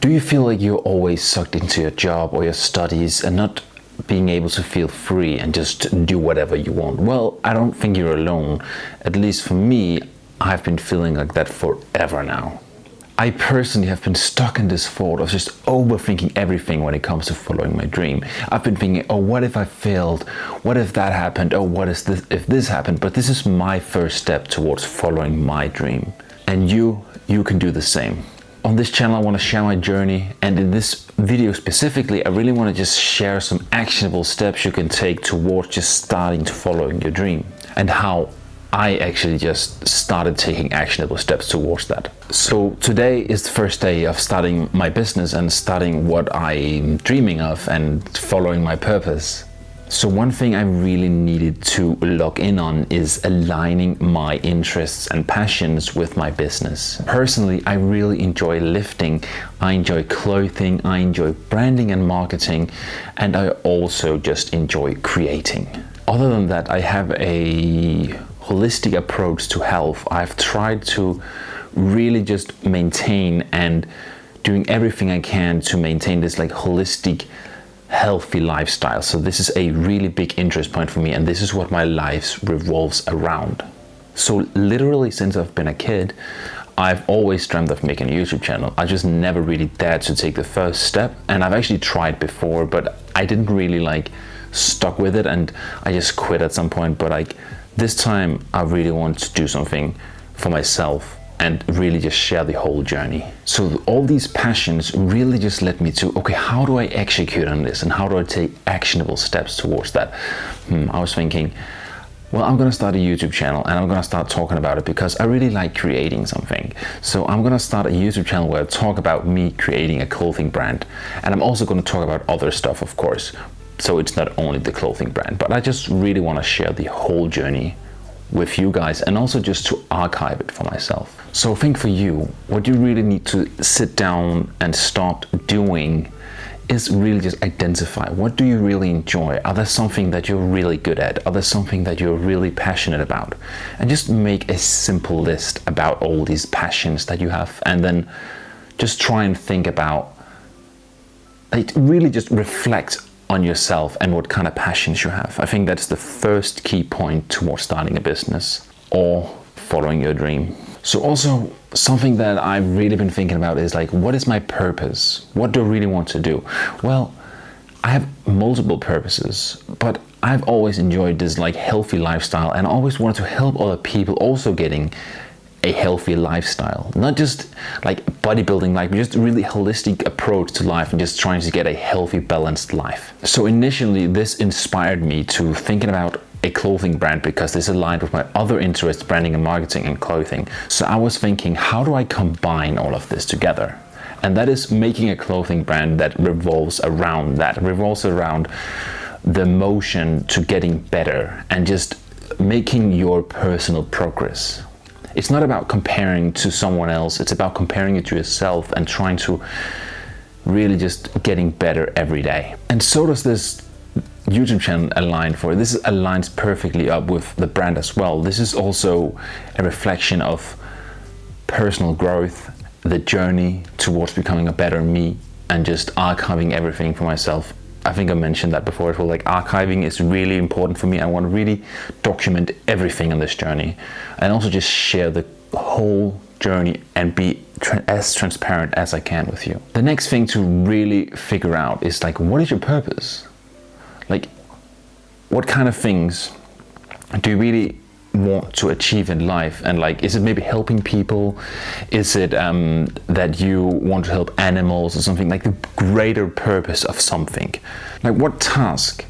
Do you feel like you're always sucked into your job or your studies and not being able to feel free and just do whatever you want? Well, I don't think you're alone. At least for me, I've been feeling like that forever now. I personally have been stuck in this thought of just overthinking everything when it comes to following my dream. I've been thinking, oh, what if I failed? What if that happened? Oh, what is this if this happened? But this is my first step towards following my dream. And you can do the same. On this channel, I want to share my journey, and in this video specifically, I really want to just share some actionable steps you can take towards just starting to following your dream, and how I actually just started taking actionable steps towards that. So today is the first day of starting my business and starting what I'm dreaming of and following my purpose. So one thing I really needed to lock in on is aligning my interests and passions with my business. Personally, I really enjoy lifting, I enjoy clothing, I enjoy branding and marketing, and I also just enjoy creating. Other than that, I have a holistic approach to health. I've tried to really just maintain and doing everything I can to maintain this like holistic healthy lifestyle. So this is a really big interest point for me, and this is what my life revolves around. So literally since I've been a kid, I've always dreamt of making a YouTube channel. I just never really dared to take the first step, and I've actually tried before, but I didn't really like stuck with it, and I just quit at some point. But like this time I really want to do something for myself and really just share the whole journey. So all these passions really just led me to, okay, how do I execute on this and how do I take actionable steps towards that? I was thinking, well, I'm gonna start a YouTube channel and I'm gonna start talking about it because I really like creating something. So I'm gonna start a YouTube channel where I talk about me creating a clothing brand. And I'm also gonna talk about other stuff, of course. So it's not only the clothing brand, but I just really wanna share the whole journey with you guys, and also just to archive it for myself. So I think for you, what you really need to sit down and start doing is really just identify, what do you really enjoy? Are there something that you're really good at? Are there something that you're really passionate about? And just make a simple list about all these passions that you have, and then just try and think about, like, really just reflect on yourself and what kind of passions you have. I think that's the first key point towards starting a business or following your dream. So also something that I've really been thinking about is like, what is my purpose? What do I really want to do? Well, I have multiple purposes, but I've always enjoyed this like healthy lifestyle, and I always wanted to help other people also getting a healthy lifestyle, not just like bodybuilding life, but just a really holistic approach to life and just trying to get a healthy, balanced life. So initially this inspired me to thinking about a clothing brand because this aligned with my other interests, branding and marketing and clothing. So I was thinking, how do I combine all of this together? And that is making a clothing brand that revolves around the motion to getting better and just making your personal progress. It's not about comparing to someone else, it's about comparing it to yourself and trying to really just getting better every day. And so does this YouTube channel align for it. This aligns perfectly up with the brand as well. This is also a reflection of personal growth, the journey towards becoming a better me, and just archiving everything for myself. I think I mentioned that before as well, like archiving is really important for me. I want to really document everything on this journey and also just share the whole journey and be as transparent as I can with you. The next thing to really figure out is like, what is your purpose? Like, what kind of things do you really want to achieve in life? And like, is it maybe helping people? Is it that you want to help animals or something? Like the greater purpose of something. Like, what task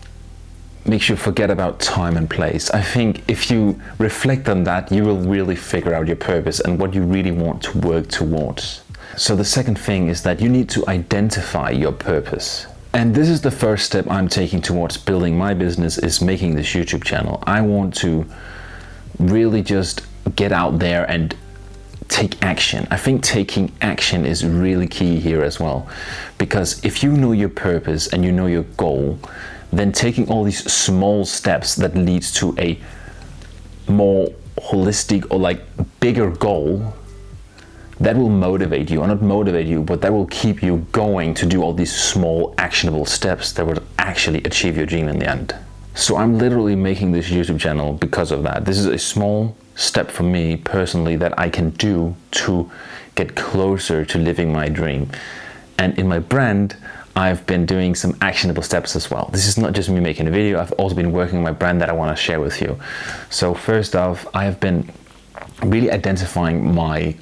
makes you forget about time and place? I think if you reflect on that, you will really figure out your purpose and what you really want to work towards. So the second thing is that you need to identify your purpose. And this is the first step I'm taking towards building my business, is making this YouTube channel. I want to really just get out there and take action. I think taking action is really key here as well, because if you know your purpose and you know your goal, then taking all these small steps that leads to a more holistic or like bigger goal that will motivate you, or not motivate you, but that will keep you going to do all these small actionable steps that will actually achieve your dream in the end. So I'm literally making this YouTube channel because of that. This is a small step for me personally that I can do to get closer to living my dream. And in my brand, I've been doing some actionable steps as well. This is not just me making a video, I've also been working on my brand that I want to share with you. So first off, I have been really identifying my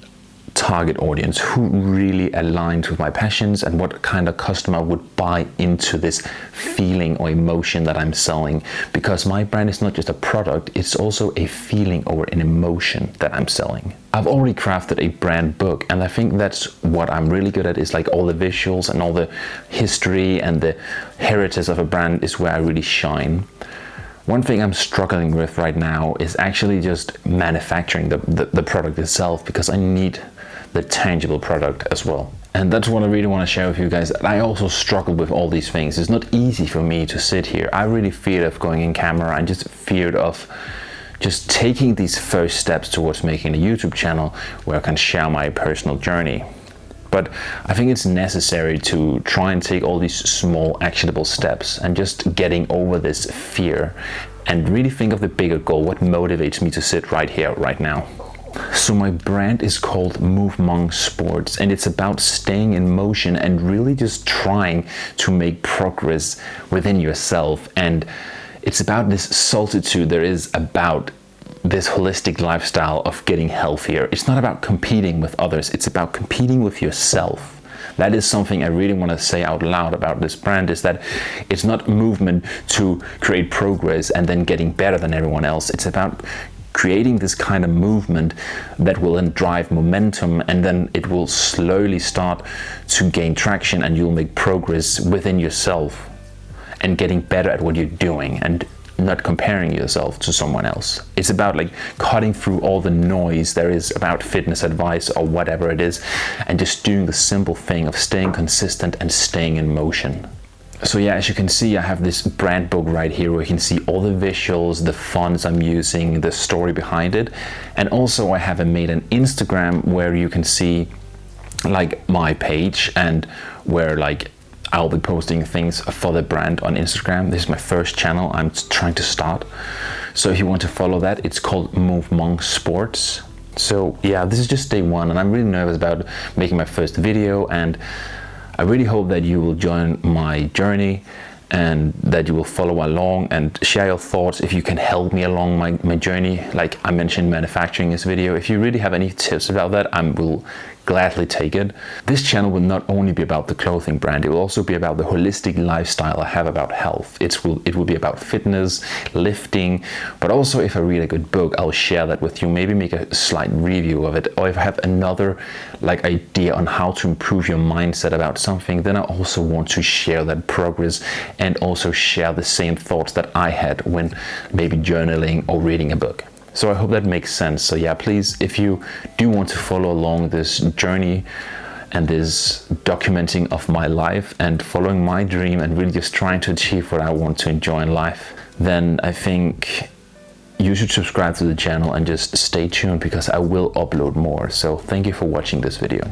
target audience, who really aligns with my passions and what kind of customer would buy into this feeling or emotion that I'm selling. Because my brand is not just a product, it's also a feeling or an emotion that I'm selling. I've already crafted a brand book, and I think that's what I'm really good at, is like all the visuals and all the history and the heritage of a brand is where I really shine. One thing I'm struggling with right now is actually just manufacturing the product itself, because I need the tangible product as well. And that's what I really want to share with you guys. I also struggle with all these things. It's not easy for me to sit here. I really feared of going in camera and just feared of just taking these first steps towards making a YouTube channel where I can share my personal journey. But I think it's necessary to try and take all these small actionable steps and just getting over this fear and really think of the bigger goal, what motivates me to sit right here, right now. So my brand is called Movement Sports, and it's about staying in motion and really just trying to make progress within yourself. And it's about this solitude there is about this holistic lifestyle of getting healthier. It's not about competing with others, it's about competing with yourself. That is something I really want to say out loud about this brand, is that it's not movement to create progress and then getting better than everyone else. It's about creating this kind of movement that will then drive momentum, and then it will slowly start to gain traction, and you'll make progress within yourself and getting better at what you're doing and not comparing yourself to someone else. It's about like cutting through all the noise there is about fitness advice or whatever it is, and just doing the simple thing of staying consistent and staying in motion. So yeah, as you can see, I have this brand book right here where you can see all the visuals, the fonts I'm using, the story behind it. And also I have made an Instagram where you can see like my page, and where like I'll be posting things for the brand on Instagram. This is my first channel I'm trying to start. So if you want to follow that, it's called Movement Sports. So yeah, this is just day one, and I'm really nervous about making my first video, and I really hope that you will join my journey and that you will follow along and share your thoughts if you can help me along my journey. Like I mentioned, manufacturing this video. If you really have any tips about that, I will gladly take it. This channel will not only be about the clothing brand, it will also be about the holistic lifestyle I have about health. It will be about fitness, lifting, but also if I read a good book, I'll share that with you, maybe make a slight review of it. Or if I have another like idea on how to improve your mindset about something, then I also want to share that progress and also share the same thoughts that I had when maybe journaling or reading a book. So I hope that makes sense. So yeah, please, if you do want to follow along this journey and this documenting of my life and following my dream and really just trying to achieve what I want to enjoy in life, then I think you should subscribe to the channel and just stay tuned, because I will upload more. So thank you for watching this video.